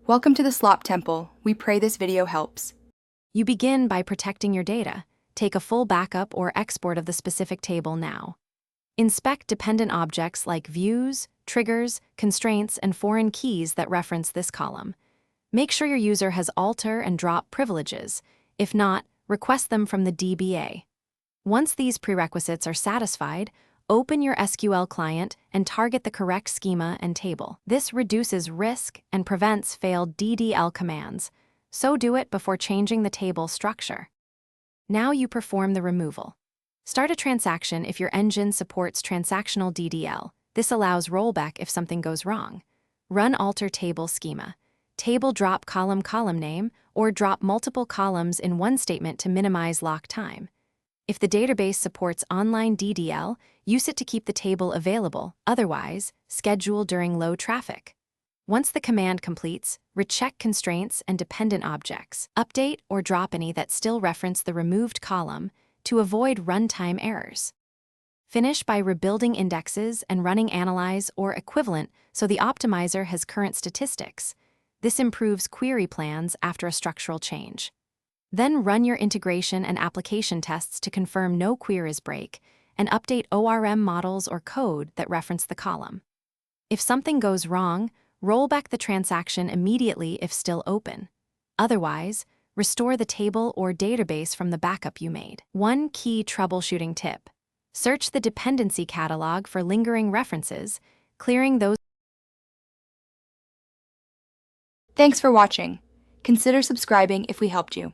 Welcome to the Slop Temple. We pray this video helps. You begin by protecting your data. Take a full backup or export of the specific table now. Inspect dependent objects like views, triggers, constraints, and foreign keys that reference this column. Make sure your user has alter and drop privileges. If not, request them from the DBA. Once these prerequisites are satisfied, open your SQL client and target the correct schema and table. This reduces risk and prevents failed DDL commands, so do it before changing the table structure. Now you perform the removal. Start a transaction if your engine supports transactional DDL. This allows rollback if something goes wrong. Run alter table schema. Table drop column name, or drop multiple columns in one statement to minimize lock time. If the database supports online DDL, use it to keep the table available, otherwise, schedule during low traffic. Once the command completes, recheck constraints and dependent objects. Update or drop any that still reference the removed column to avoid runtime errors. Finish by rebuilding indexes and running analyze or equivalent so the optimizer has current statistics. This improves query plans after a structural change. Then run your integration and application tests to confirm no queries break, and update ORM models or code that reference the column. If something goes wrong, roll back the transaction immediately if still open. Otherwise, restore the table or database from the backup you made. One key troubleshooting tip: search the dependency catalog for lingering references, clearing those. Thanks for watching. Consider subscribing if we helped you.